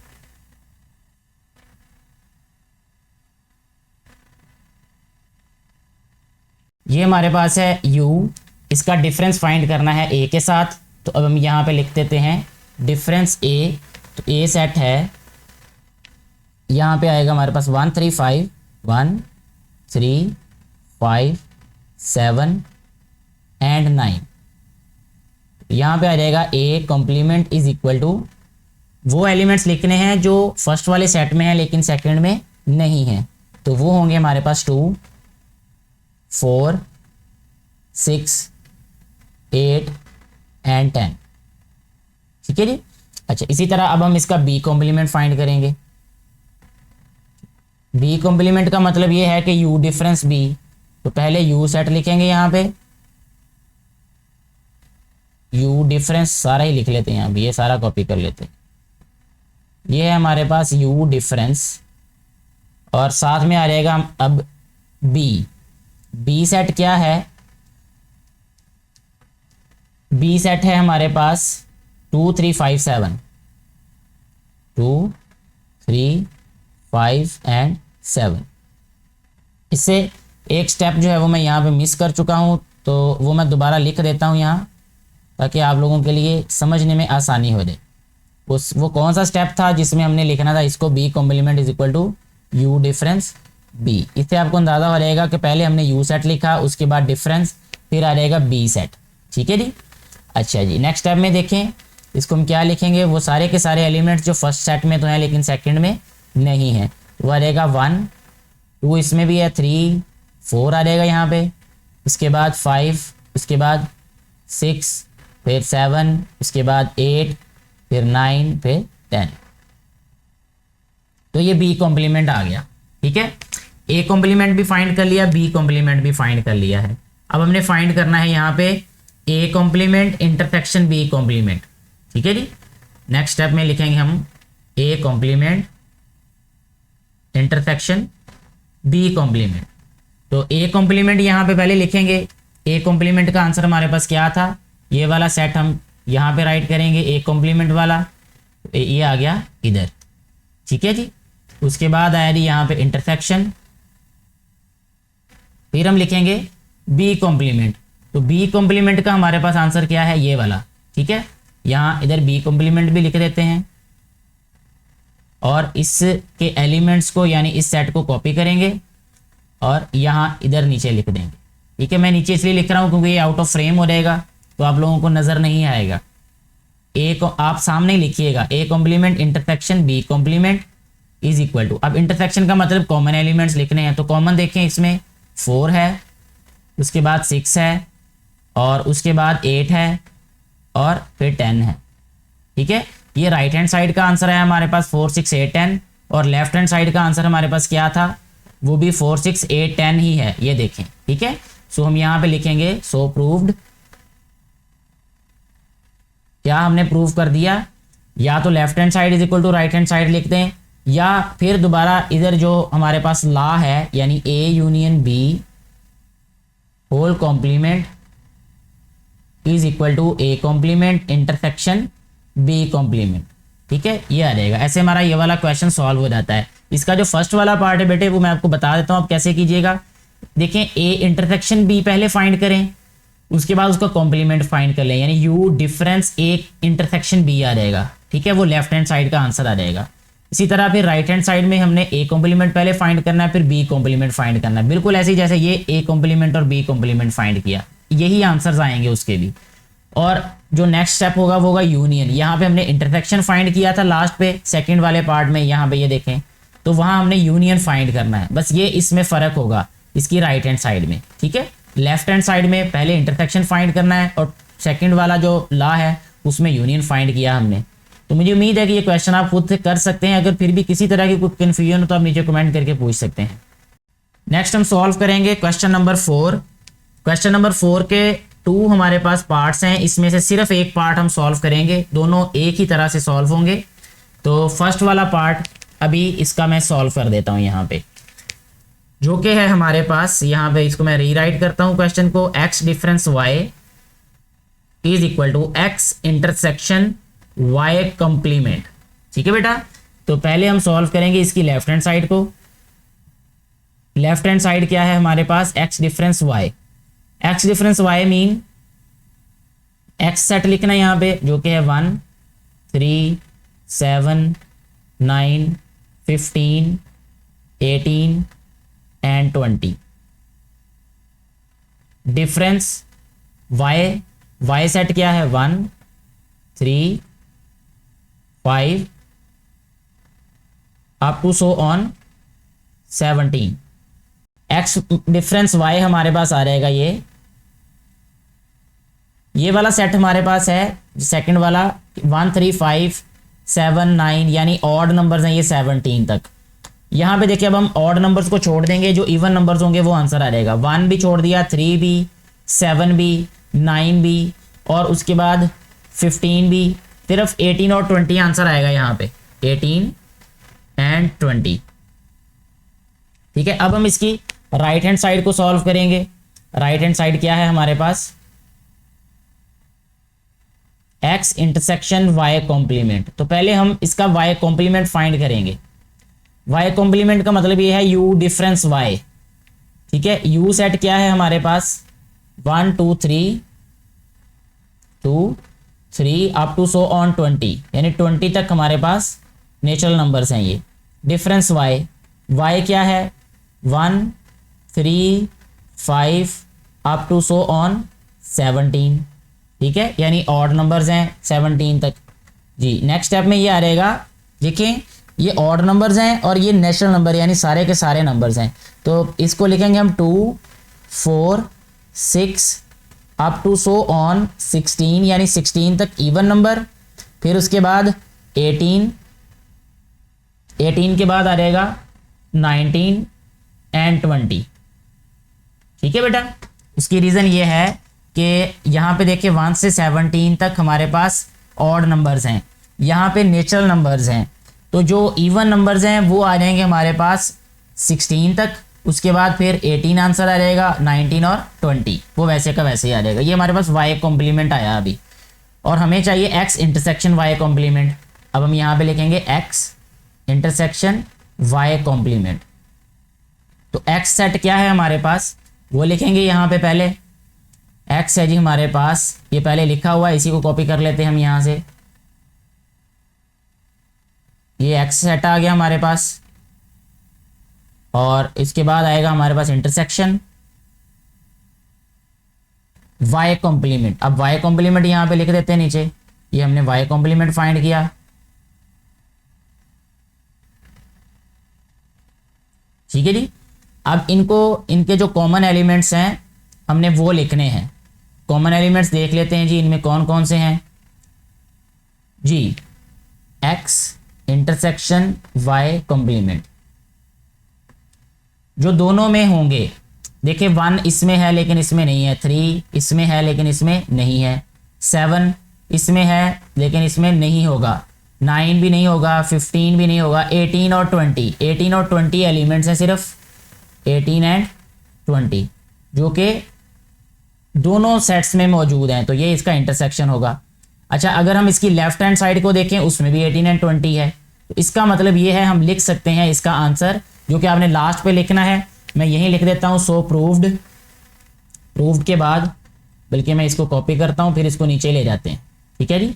ये हमारे पास है u, इसका डिफरेंस फाइंड करना है a के साथ। तो अब हम यहाँ पे लिख देते हैं डिफरेंस a। तो a सेट है, यहाँ पे आएगा हमारे पास 1 3 5 1 3 5 7 एंड 9। यहाँ पे आ जाएगा A complement is equal to, वो एलिमेंट्स लिखने हैं जो फर्स्ट वाले सेट में है लेकिन सेकंड में नहीं है, तो वो होंगे हमारे पास 2, 4, 6, 8 एंड 10। ठीक है जी। अच्छा, इसी तरह अब हम इसका बी कॉम्प्लीमेंट फाइंड करेंगे। बी कॉम्प्लीमेंट का मतलब ये है कि यू डिफरेंस बी, तो पहले यू सेट लिखेंगे यहाँ पे, यू डिफरेंस सारा ही लिख लेते हैं यहाँ भी, ये सारा कॉपी कर लेते हैं। ये है हमारे पास यू डिफरेंस, और साथ में आ जाएगा हम अब बी सेट क्या है, बी सेट है हमारे पास 2, 3, 5, 7, 2, 3, 5 एंड 7। इससे एक स्टेप जो है वो मैं यहाँ पे मिस कर चुका हूँ, तो वो मैं दोबारा लिख देता हूँ यहाँ, ताकि आप लोगों के लिए समझने में आसानी हो जाए। वो कौन सा स्टेप था जिसमें हमने लिखना था इसको B complement is equal to U difference B. इससे आपको अंदाज़ा हो जाएगा कि पहले हमने यू सेट लिखा, उसके बाद डिफरेंस, फिर आ जाएगा बी सेट। ठीक है जी। अच्छा जी, नेक्स्ट स्टेप में देखें, इसको हम क्या लिखेंगे, वो सारे के सारे एलिमेंट्स जो फर्स्ट सेट में तो हैं लेकिन सेकंड में नहीं है, वो आ जाएगा 1, 2 इसमें भी है, 3, 4 आ जाएगा यहाँ पे, उसके बाद 5, उसके बाद 6, फिर 7, उसके बाद 8, फिर 9, फिर 10। तो ये बी कॉम्प्लीमेंट आ गया। ठीक है, ए कॉम्प्लीमेंट भी फाइंड कर लिया, बी कॉम्प्लीमेंट भी फाइंड कर लिया है। अब हमने फाइंड करना है यहाँ पे A complement intersection B complement. ठीक है जी। नेक्स्ट स्टेप में लिखेंगे हम A complement intersection B complement. तो ए कॉम्प्लीमेंट यहाँ पे पहले लिखेंगे, ए कॉम्प्लीमेंट का आंसर हमारे पास क्या था, ये वाला सेट हम यहाँ पे राइट करेंगे ए कॉम्प्लीमेंट वाला, ये आ गया इधर। ठीक है जी। उसके बाद आया जी यहाँ पे इंटरसेक्शन, फिर हम लिखेंगे बी कॉम्प्लीमेंट। तो बी कॉम्प्लीमेंट का हमारे पास आंसर क्या है, ये वाला। ठीक है, यहाँ इधर बी कॉम्प्लीमेंट भी लिख देते हैं, और इसके एलिमेंट्स को यानी इस सेट को कॉपी करेंगे और यहाँ इधर नीचे लिख देंगे। ठीक है, मैं नीचे इसलिए लिख रहा हूँ क्योंकि ये आउट ऑफ फ्रेम हो जाएगा तो आप लोगों को नज़र नहीं आएगा। ए को आप सामने लिखिएगा, A complement intersection B complement is equal to, अब इंटरसेक्शन का मतलब कॉमन एलिमेंट्स लिखने हैं, तो कॉमन देखें इसमें 4 है, उसके बाद 6 है, और उसके बाद 8 है, और फिर 10 है। ठीक है, ये राइट हैंड साइड का आंसर है हमारे पास 4, 6, 8, 10, और लेफ्ट हैंड साइड का आंसर हमारे पास क्या था, वो भी 4, 6, 8, 10 ही है, ये देखें। ठीक है, सो हम यहाँ पे लिखेंगे सो प्रूव्ड, क्या हमने प्रूव कर दिया, या तो left hand side is equal to right hand side लिख दें, या फिर दोबारा इधर जो हमारे पास लॉ है यानी A union B whole complement is equal to A complement intersection B complement. ठीक है, ये आ जाएगा। ऐसे हमारा ये वाला क्वेश्चन सॉल्व हो जाता है। इसका जो फर्स्ट वाला पार्ट है बेटे वो मैं आपको बता देता हूँ आप कैसे कीजिएगा। देखें, ए इंटरसेक्शन बी पहले फाइंड करें, उसके बाद उसका कॉम्प्लीमेंट फाइंड कर लें, यानी U difference A intersection B आ जाएगा। ठीक है, वो लेफ्ट हैंड साइड का आंसर आ जाएगा। इसी तरह फिर राइट हैंड साइड में हमने ए कॉम्प्लीमेंट पहले फाइंड करना है, फिर बी कॉम्प्लीमेंट फाइंड करना है, बिल्कुल ऐसे ही जैसे ये ए कॉम्प्लीमेंट और बी कॉम्प्लीमेंट फाइंड किया, यही आंसर्स आएंगे उसके भी। और जो नेक्स्ट स्टेप होगा वो होगा यूनियन। यहाँ पे हमने इंटरसेक्शन फाइंड किया था लास्ट पे सेकंड वाले पार्ट में, यहाँ पे ये देखें, तो वहाँ हमने यूनियन फाइंड करना है, बस ये इसमें फ़र्क होगा इसकी राइट हैंड साइड में। ठीक है, लेफ्ट हैंड साइड में पहले इंटरसेक्शन फाइंड करना है और सेकंड वाला जो लॉ है उसमें यूनियन फाइंड किया हमने। तो मुझे उम्मीद है कि ये क्वेश्चन आप खुद से कर सकते हैं। अगर फिर भी किसी तरह की कोई कन्फ्यूजन हो तो आप नीचे कमेंट करके पूछ सकते हैं। नेक्स्ट हम सॉल्व करेंगे क्वेश्चन नंबर 4। क्वेश्चन नंबर 4 के 2 हमारे पास पार्ट्स हैं, इसमें से सिर्फ एक पार्ट हम सॉल्व करेंगे, दोनों एक ही तरह से सॉल्व होंगे। तो फर्स्ट वाला पार्ट अभी इसका मैं सॉल्व कर देता हूँ यहाँ पे, जो कि है हमारे पास यहाँ पे, इसको मैं रीराइट करता हूँ क्वेश्चन को, x difference y is equal to x intersection y complement. ठीक है बेटा, तो पहले हम सॉल्व करेंगे इसकी लेफ्ट हैंड साइड को। लेफ्ट हैंड साइड क्या है हमारे पास, x difference y। x difference y mean x set लिखना है यहाँ पे, जो कि है 1, 3, 7, 9, 15, 18 and 20। Difference y Y set क्या है 1 3 5 up to so on 17। X difference Y हमारे पास आ रहेगा ये वाला सेट हमारे पास है सेकंड वाला 1 3 5 7 9 यानी ऑड नंबर्स हैं ये 17 तक। यहाँ पे देखिए अब हम ऑड नंबर्स को छोड़ देंगे, जो इवन नंबर्स होंगे वो आंसर आ जाएगा। 1 भी छोड़ दिया, 3 भी, 7 भी, 9 भी और उसके बाद 15 भी, सिर्फ 18 और 20 आंसर आएगा यहाँ पे, 18 एंड 20। ठीक है, अब हम इसकी राइट हैंड साइड को सॉल्व करेंगे। राइट हैंड साइड क्या है हमारे पास, x इंटरसेक्शन y कॉम्प्लीमेंट। तो पहले हम इसका y कॉम्प्लीमेंट फाइंड करेंगे। y कॉम्प्लीमेंट का मतलब ये है u डिफरेंस y। ठीक है, u सेट क्या है हमारे पास 1 2 3 2 3 अप टू सो ऑन 20 यानी 20 तक हमारे पास नेचुरल नंबर्स हैं। ये डिफरेंस y क्या है 1 3 5 अप टू सो ऑन 17। ठीक है, यानी ऑड नंबर्स हैं 17 तक। जी नेक्स्ट स्टेप में ये आ रहेगा, देखिए ये ऑड नंबर्स हैं और ये नेचुरल नंबर यानी सारे के सारे नंबर्स हैं। तो इसको लिखेंगे हम 2 4 6 अप टू सो ऑन 16 यानी 16 तक इवन नंबर। फिर उसके बाद 18 के बाद आ जाएगा 19 एंड 20। ठीक है बेटा, इसकी रीज़न ये है कि यहाँ पे देखिए 1 से 17 तक हमारे पास ऑड नंबर्स हैं, यहाँ पे नेचुरल नंबर्स हैं। तो जो इवन नंबर्स हैं वो आ जाएंगे हमारे पास 16 तक, उसके बाद फिर 18 आंसर आ जाएगा, 19 और 20 वो वैसे का वैसे ही आ जाएगा। ये हमारे पास y कॉम्प्लीमेंट आया अभी, और हमें चाहिए x इंटरसेक्शन y कॉम्प्लीमेंट। अब हम यहाँ पे लिखेंगे x इंटरसेक्शन y कॉम्प्लीमेंट। तो x सेट क्या है हमारे पास वो लिखेंगे यहाँ पे। पहले x है जी हमारे पास, ये पहले लिखा हुआ है, इसी को कॉपी कर लेते हैं हम यहाँ से। ये x सेट आ गया हमारे पास, और इसके बाद आएगा हमारे पास इंटरसेक्शन y कॉम्प्लीमेंट। अब y कॉम्प्लीमेंट यहाँ पे लिख देते हैं नीचे, ये हमने y कॉम्प्लीमेंट फाइंड किया। ठीक है जी, अब इनके जो कॉमन एलिमेंट्स हैं हमने वो लिखने हैं। कॉमन एलिमेंट्स देख लेते हैं जी, इनमें कौन कौन से हैं जी। x इंटरसेक्शन y कॉम्प्लीमेंट जो दोनों में होंगे, देखिए 1 इसमें है लेकिन इसमें नहीं है, 3 इसमें है लेकिन इसमें नहीं है, 7 इसमें है लेकिन इसमें नहीं होगा, 9 भी नहीं होगा, 15 भी नहीं होगा, 18 और 20 एलिमेंट्स हैं, सिर्फ 18 एंड 20 जो कि दोनों सेट्स में मौजूद हैं। तो ये इसका इंटरसेक्शन होगा। अच्छा, अगर हम इसकी लेफ्ट हैंड साइड को देखें उसमें भी 18 एंड 20 है, तो इसका मतलब ये है हम लिख सकते हैं इसका आंसर, जो कि आपने लास्ट पे लिखना है। मैं यहीं लिख देता हूँ सो प्रूव्ड के बाद, बल्कि मैं इसको कॉपी करता हूँ फिर इसको नीचे ले जाते हैं। ठीक है जी,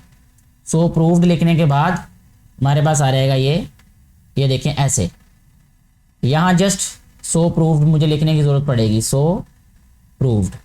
सो प्रूव्ड लिखने के बाद हमारे पास आ रहेगा ये देखें ऐसे, यहाँ जस्ट सो प्रूव्ड मुझे लिखने की ज़रूरत पड़ेगी, सो प्रूव्ड,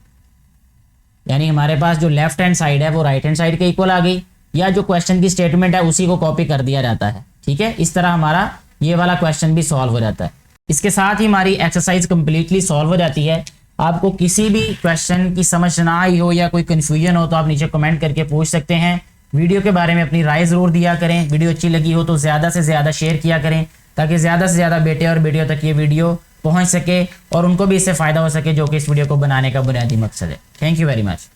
यानी हमारे पास जो लेफ्ट हैंड साइड है वो राइट हैंड साइड के इक्वल आ गई, या जो क्वेश्चन की स्टेटमेंट है उसी को कॉपी कर दिया जाता है। ठीक है, इस तरह हमारा ये वाला क्वेश्चन भी सॉल्व हो जाता है। इसके साथ ही हमारी एक्सरसाइज कंप्लीटली सॉल्व हो जाती है। आपको किसी भी क्वेश्चन की समझ ना आई हो या कोई कन्फ्यूजन हो तो आप नीचे कमेंट करके पूछ सकते हैं। वीडियो के बारे में अपनी राय ज़रूर दिया करें। वीडियो अच्छी लगी हो तो ज़्यादा से ज़्यादा शेयर किया करें, ताकि ज़्यादा से ज़्यादा बेटे और बेटियों तक ये वीडियो पहुँच सके और उनको भी इससे फ़ायदा हो सके, जो कि इस वीडियो को बनाने का बुनियादी मकसद है। Thank you very much.